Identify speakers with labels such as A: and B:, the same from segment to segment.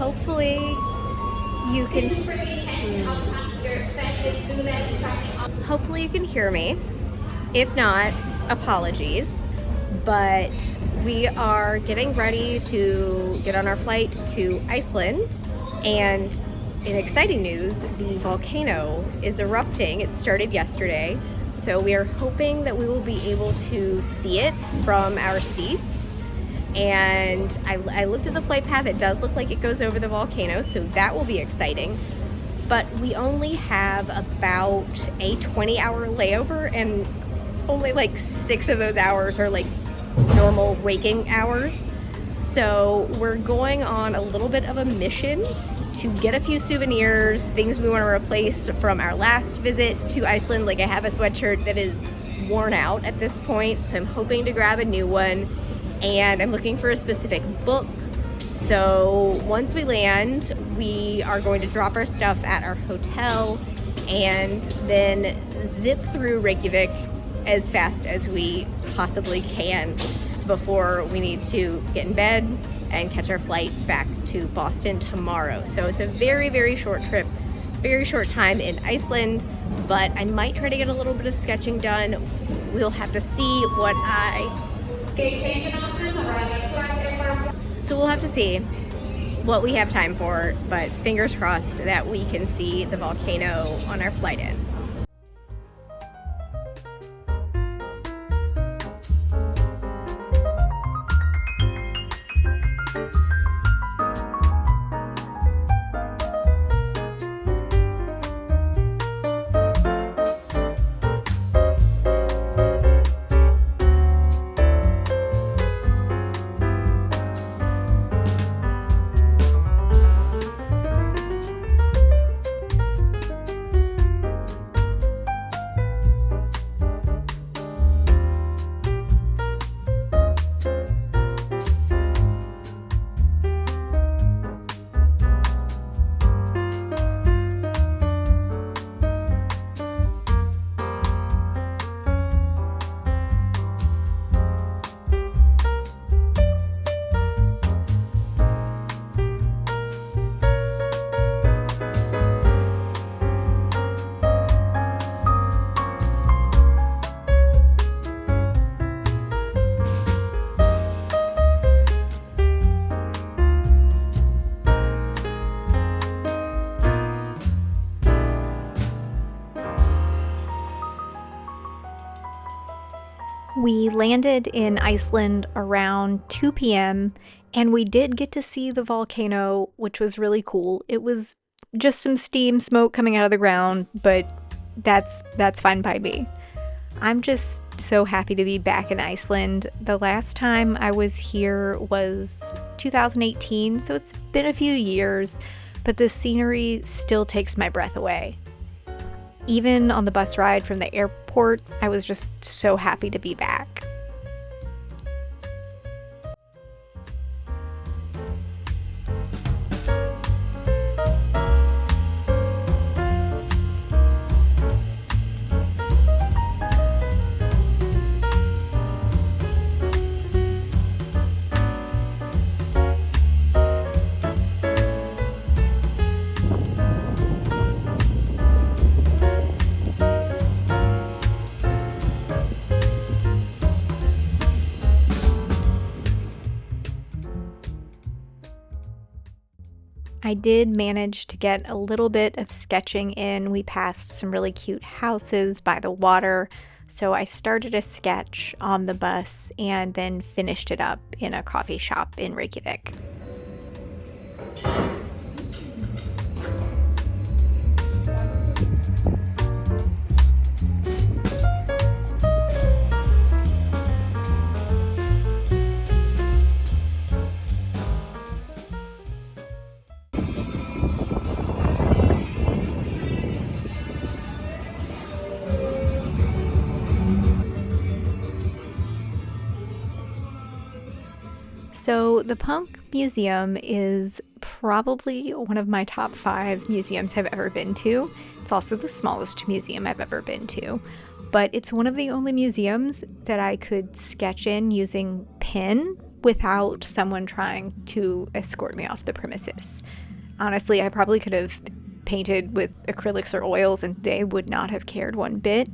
A: Hopefully you can hopefully you can hear me. If not, apologies. But we are getting ready to get on our flight to Iceland, and in exciting news, the volcano is erupting. It started yesterday, so we are hoping that we will be able to see it from our seats. And I looked at the flight path. It does look like it goes over the volcano, so that will be exciting. But we only have about a 20-hour layover, and only like 6 of those hours are like normal waking hours. So we're going on a little bit of a mission to get a few souvenirs, things we want to replace from our last visit to Iceland. Like, I have a sweatshirt that is worn out at this point, so I'm hoping to grab a new one. And I'm looking for a specific book. So once we land, we are going to drop our stuff at our hotel and then zip through Reykjavik as fast as we possibly can before we need to get in bed and catch our flight back to Boston tomorrow. So it's a very, very short trip, very short time in Iceland, but I might try to get a little bit of sketching done. We'll have to see what So we'll have to see what we have time for, but fingers crossed that we can see the volcano on our flight in. We landed in Iceland around 2 p.m. and we did get to see the volcano, which was really cool. It was just some steam smoke coming out of the ground, but that's fine by me. I'm just so happy to be back in Iceland. The last time I was here was 2018, so it's been a few years, but the scenery still takes my breath away. Even on the bus ride from the airport, I was just so happy to be back. I did manage to get a little bit of sketching in. We passed some really cute houses by the water, so I started a sketch on the bus and then finished it up in a coffee shop in Reykjavik. So the Punk Museum is probably one of my top 5 museums I've ever been to. It's also the smallest museum I've ever been to, but it's one of the only museums that I could sketch in using pen
B: without someone trying to escort me off the premises. Honestly, I probably could have painted with acrylics or oils and they would not have cared one bit.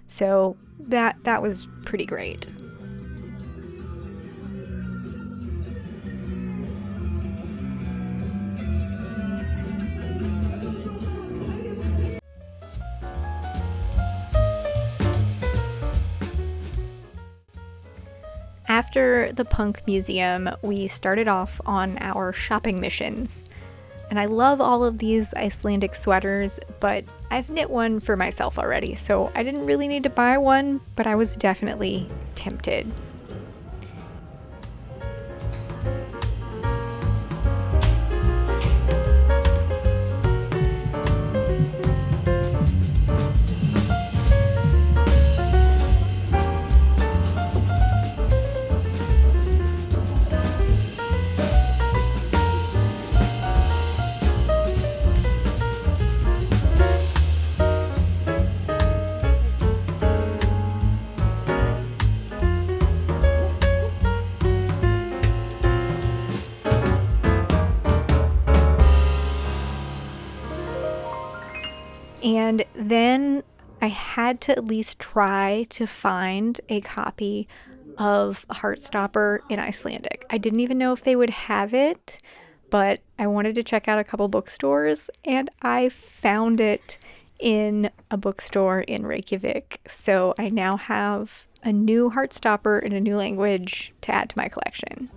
B: So that was pretty great. After the punk museum, we started off on our shopping missions. And I love all of these Icelandic sweaters, but I've knit one for myself already, so I didn't really need to buy one, but I was definitely tempted. And then I had to at least try to find a copy of Heartstopper in Icelandic. I didn't even know if they would have it, but I wanted to check out a couple bookstores and I found it in a bookstore in Reykjavik. So I now have a new Heartstopper in a new language to add to my collection.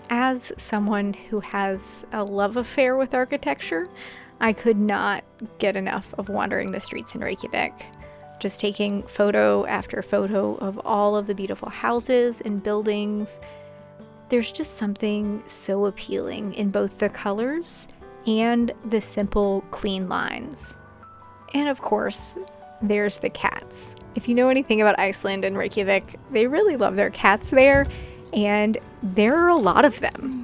B: As someone who has a love affair with architecture, I could not get enough of wandering the streets in Reykjavik. Just taking photo after photo of all of the beautiful houses and buildings. There's just something so appealing in both the colors and the simple, clean lines. And of course, there's the cats. If you know anything about Iceland and Reykjavik, they really love their cats there, and there are a lot of them.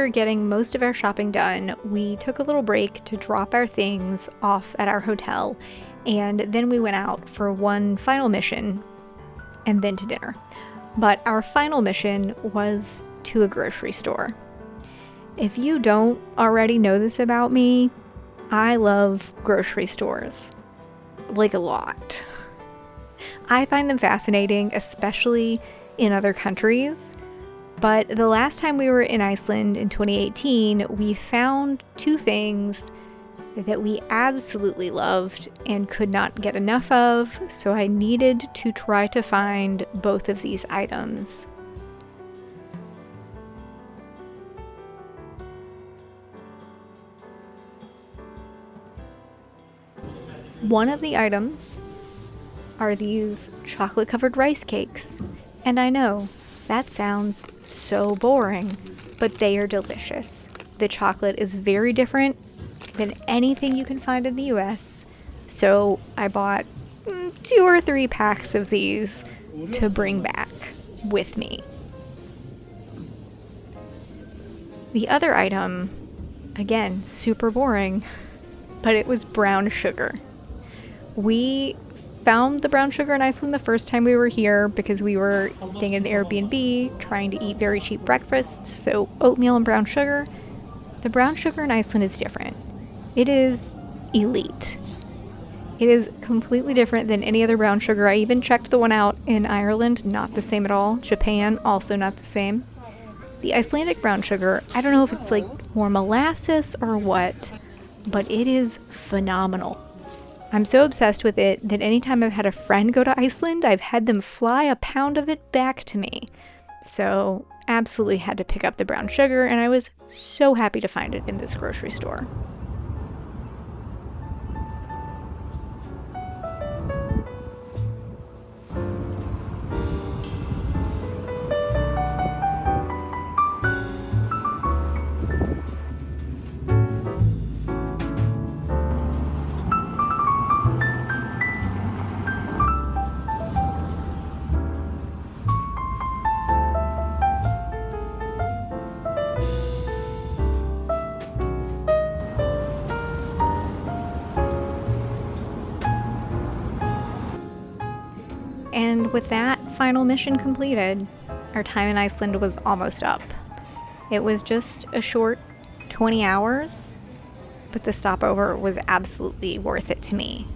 B: after getting most of our shopping done, we took a little break to drop our things off at our hotel, and then we went out for one final mission and then to dinner. But our final mission was to a grocery store. If you don't already know this about me, I love grocery stores. Like a lot. I find them fascinating, especially in other countries. But the last time we were in Iceland in 2018, we found two things that we absolutely loved and could not get enough of, so I needed to try to find both of these items. One of the items are these chocolate-covered rice cakes, and I know that sounds so boring, but they are delicious. The chocolate is very different than anything you can find in the US, so I bought 2 or 3 packs of these to bring back with me. The other item, again, super boring, but it was brown sugar. We found the brown sugar in Iceland the first time we were here because we were staying in an Airbnb trying to eat very cheap breakfasts, so oatmeal and brown sugar. The brown sugar in Iceland is different. It is elite. It is completely different than any other brown sugar. I even checked the one out in Ireland, not the same at all. Japan, also not the same. The Icelandic brown sugar, I don't know if it's like more molasses or what, but it is phenomenal. I'm so obsessed with it that anytime I've had a friend go to Iceland, I've had them fly a pound of it back to me. So, absolutely had to pick up the brown sugar, and I was so happy to find it in this grocery store. And with that final mission completed, our time in Iceland was almost up. It was just a short 20 hours, but the stopover was absolutely worth it to me.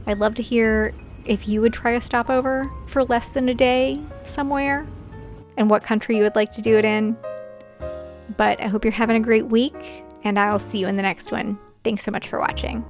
B: I'd love to hear if you would try a stopover for less than a day somewhere, and what country you would like to do it in. But I hope you're having a great week, and I'll see you in the next one. Thanks so much for watching.